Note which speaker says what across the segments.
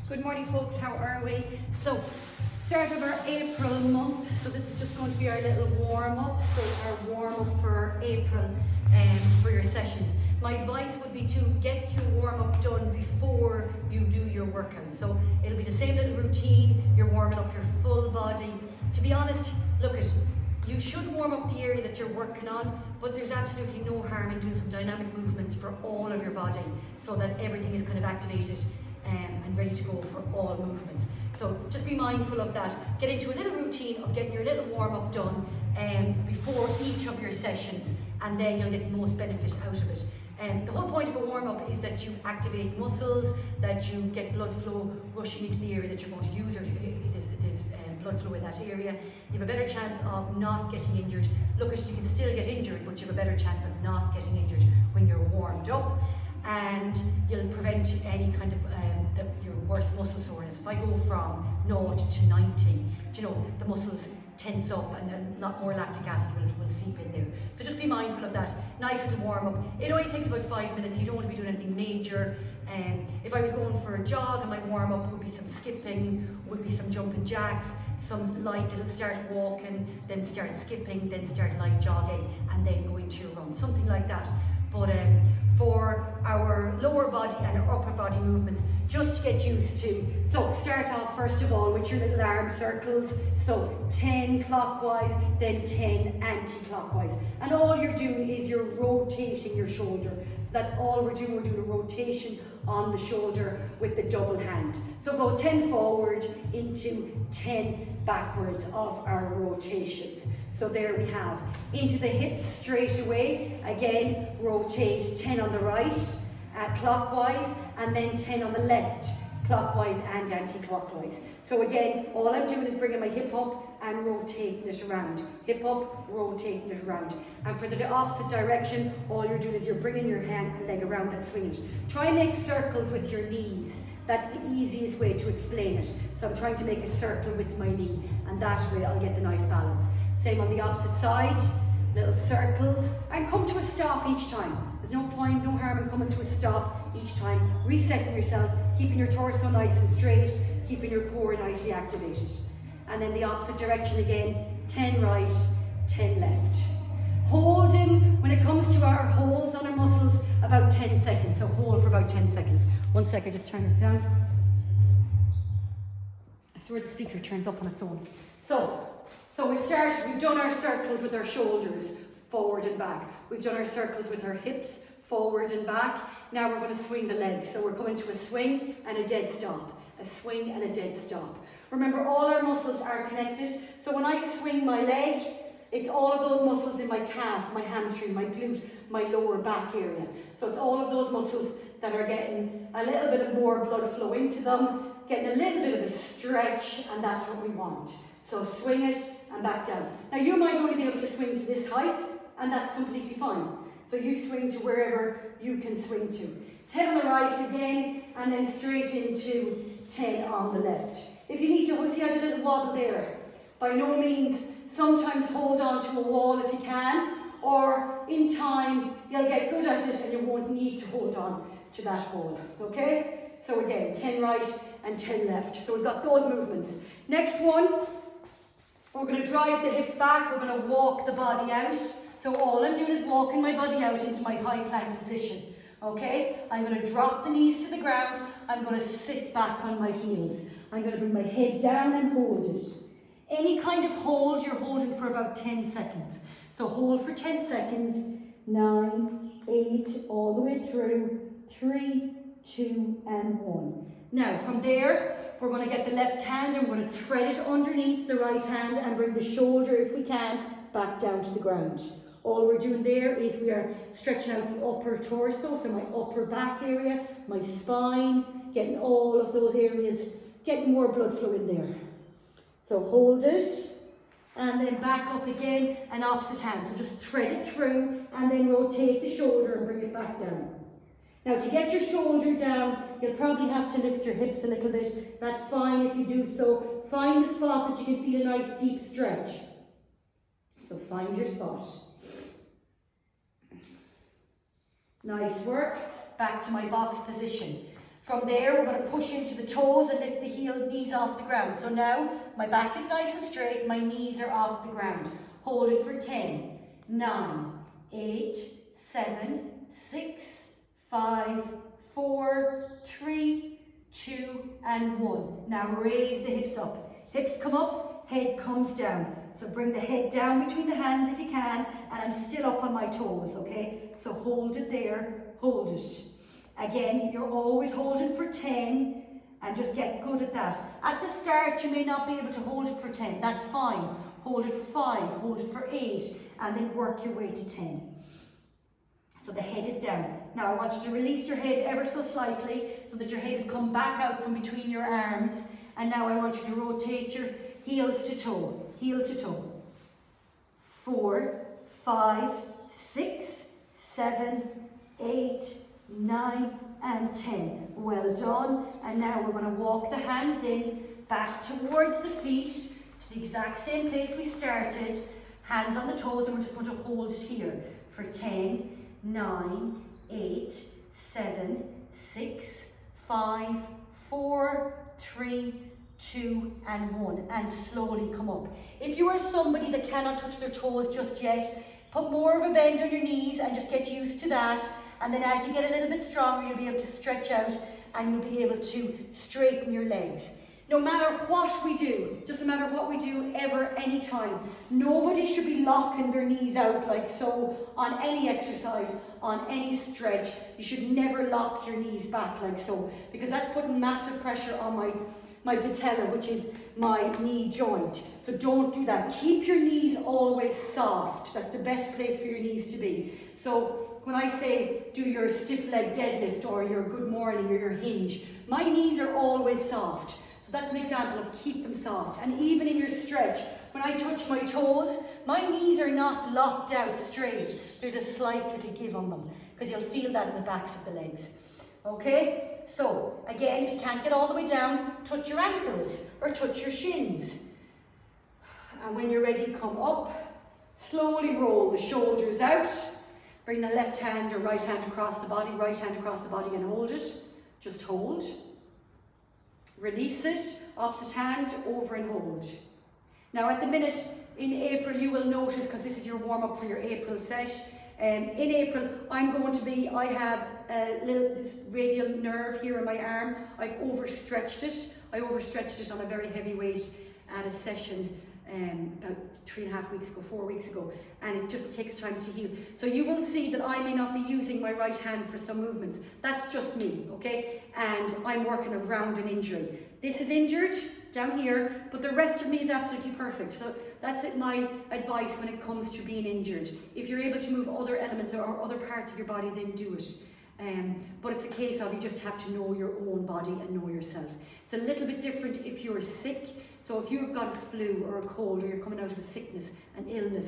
Speaker 1: Good morning folks, how are we? So, start of our April month, so this is just going to be our little warm up, so our warm up for April for your sessions. My advice would be to get your warm up done before you do your workout. So it'll be the same little routine, you're warming up your full body. To be honest, look at, you should warm up the area that you're working on, but there's absolutely no harm in doing some dynamic movements for all of your body so that everything is kind of activated and ready to go for all movements. So just be mindful of that. Get into a little routine of getting your little warm-up done before each of your sessions, and then you'll get the most benefit out of it. The whole point of a warm-up is that you activate muscles, that you get blood flow rushing into the area that you're going to use, or it is blood flow in that area. You have a better chance of not getting injured. Look, you can still get injured, but you have a better chance of not getting injured when you're warmed up. And you'll prevent any kind of your worst muscle soreness. If I go from 0 to 90, the muscles tense up and a lot more lactic acid will seep in there. So just be mindful of that. Nice little warm up. It only takes about 5 minutes. You don't want to be doing anything major. If I was going for a jog, and my warm up would be some skipping, would be some jumping jacks, some light little start walking, then start skipping, then start light jogging, and then go into your run, something like that. But for our lower body and our upper body movements, just to get used to. So start off first of all with your little arm circles. So 10 clockwise, then 10 anti-clockwise. And all you're doing is you're rotating your shoulder. So that's all we're doing. We're doing a rotation on the shoulder with the double hand. So go 10 forward into 10 backwards of our rotations. So there we have, into the hips straight away, again, rotate 10 on the right, clockwise, and then 10 on the left, clockwise and anti-clockwise. So again, all I'm doing is bringing my hip up and rotating it around. Hip up, rotating it around. And for the opposite direction, all you're doing is you're bringing your hand and leg around and swinging it. Try and make circles with your knees. That's the easiest way to explain it. So I'm trying to make a circle with my knee, and that way I'll get the nice balance. Same on the opposite side, little circles, and come to a stop each time. There's no point, no harm in coming to a stop each time, resetting yourself, keeping your torso nice and straight, keeping your core nicely activated. And then the opposite direction again, 10 right, 10 left. Holding, when it comes to our holds on our muscles, about 10 seconds, so hold for about 10 seconds. 1 second, just turn this down. I swear the speaker turns up on its own. So we've done our circles with our shoulders, forward and back. We've done our circles with our hips, forward and back. Now we're going to swing the legs. So we're coming to a swing and a dead stop. A swing and a dead stop. Remember, all our muscles are connected. So when I swing my leg, it's all of those muscles in my calf, my hamstring, my glute, my lower back area. So it's all of those muscles that are getting a little bit of more blood flow into them, getting a little bit of a stretch, and that's what we want. So swing it and back down. Now you might only be able to swing to this height, and that's completely fine. So you swing to wherever you can swing to. 10 on the right again, and then straight into 10 on the left. If you need to, see I have a little wobble there. By no means, sometimes hold on to a wall if you can, or in time you'll get good at it and you won't need to hold on to that wall. Okay? So again, 10 right and 10 left. So we've got those movements. Next one. We're going to drive the hips back, we're going to walk the body out. So all I'm doing is walking my body out into my high plank position. Okay? I'm going to drop the knees to the ground, I'm going to sit back on my heels. I'm going to bring my head down and hold it. Any kind of hold, you're holding for about 10 seconds. So hold for 10 seconds, 9, 8, all the way through, 3, 2, and 1. Now, from there, we're going to get the left hand and we're going to thread it underneath the right hand and bring the shoulder, if we can, back down to the ground. All we're doing there is we are stretching out the upper torso, so my upper back area, my spine, getting all of those areas, getting more blood flow in there. So hold it, and then back up again, and opposite hand. So just thread it through, and then rotate the shoulder and bring it back down. Now to get your shoulder down, you'll probably have to lift your hips a little bit. That's fine if you do so. Find a spot that you can feel a nice deep stretch. So find your spot. Nice work. Back to my box position. From there, we're going to push into the toes and lift the knees off the ground. So now, my back is nice and straight, my knees are off the ground. Hold it for 10, 9, 8, 7, 6, 5, 4, 3, 2, and 1. Now raise the hips up. Hips come up, head comes down. So bring the head down between the hands if you can, and I'm still up on my toes, okay? So hold it there, hold it. Again, you're always holding for 10, and just get good at that. At the start, you may not be able to hold it for 10, that's fine. Hold it for 5, hold it for 8, and then work your way to 10. So the head is down. Now I want you to release your head ever so slightly, so that your head has come back out from between your arms. And now I want you to rotate your heels to toe, heel to toe. 4, 5, 6, 7, 8, 9, and 10. Well done. And now we're going to walk the hands in, back towards the feet, to the exact same place we started. Hands on the toes, and we're just going to hold it here for 10, 9, 8, 7, 6, 5, 4, 3, 2, and 1. And slowly come up. If you are somebody that cannot touch their toes just yet, put more of a bend on your knees and just get used to that. And then as you get a little bit stronger, you'll be able to stretch out and you'll be able to straighten your legs. No matter what we do, doesn't matter what we do ever, anytime, nobody should be locking their knees out like so on any exercise, on any stretch. You should never lock your knees back like so, because that's putting massive pressure on my patella, which is my knee joint. So don't do that. Keep your knees always soft. That's the best place for your knees to be. So when I say do your stiff leg deadlift or your good morning or your hinge, my knees are always soft. So that's an example of keep them soft. And even in your stretch, when I touch my toes, my knees are not locked out straight. There's a slight little give on them, because you'll feel that in the backs of the legs. Okay? So, again, if you can't get all the way down, touch your ankles or touch your shins. And when you're ready, come up. Slowly roll the shoulders out. Bring the left hand or right hand across the body, right hand across the body, and hold it. Just hold. Release it, opposite hand, over and hold. Now at the minute, in April, you will notice, because this is your warm-up for your April set, in April, I have this radial nerve here in my arm. I've overstretched it. I overstretched it on a very heavy weight at a session about 3.5 weeks ago, 4 weeks ago, and it just takes time to heal. So you will see that I may not be using my right hand for some movements. That's just me, okay? And I'm working around an injury. This is injured down here, but the rest of me is absolutely perfect. So that's my advice when it comes to being injured. If you're able to move other elements or other parts of your body, then do it. But it's a case of you just have to know your own body and know yourself. It's a little bit different if you're sick. So if you've got a flu or a cold, or you're coming out of a sickness, an illness,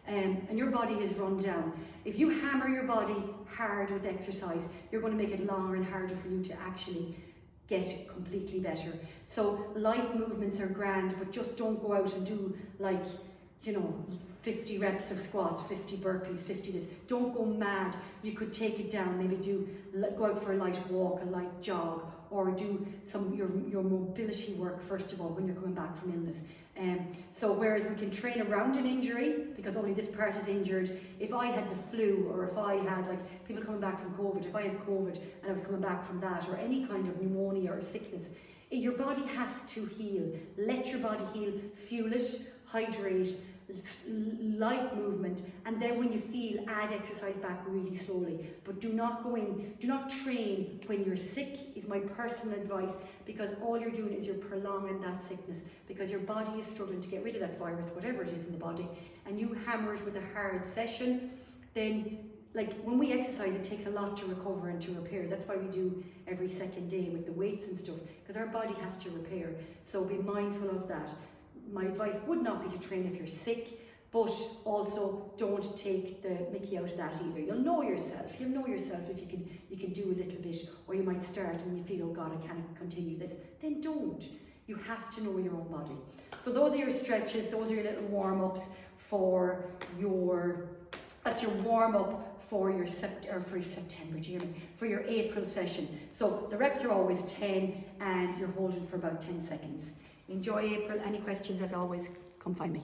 Speaker 1: and your body is run down, if you hammer your body hard with exercise, you're going to make it longer and harder for you to actually get completely better. So light movements are grand, but just don't go out and do 50 reps of squats, 50 burpees, 50 this. Don't go mad. You could take it down, maybe go out for a light walk, a light jog, or do some your mobility work first of all when you're coming back from illness. So whereas we can train around an injury, because only this part is injured, if I had the flu, or if I had, like people coming back from COVID, if I had COVID and I was coming back from that, or any kind of pneumonia or sickness, your body has to heal. Let your body heal, fuel it, hydrate, light movement, and then when you feel, add exercise back really slowly. But do not train when you're sick, is my personal advice, because all you're doing is you're prolonging that sickness, because your body is struggling to get rid of that virus, whatever it is in the body, and you hammer it with a hard session, then like when we exercise, it takes a lot to recover and to repair. That's why we do every second day with the weights and stuff, because our body has to repair. So be mindful of that. My advice would not be to train if you're sick, but also don't take the mickey out of that either. You'll know yourself if you can do a little bit, or you might start and you feel, oh God, I can't continue this. Then don't. You have to know your own body. So those are your stretches, those are your little warm-ups for that's your warm-up for your September, for your April session. So the reps are always 10 and you're holding for about 10 seconds. Enjoy April. Any questions, as always, come find me.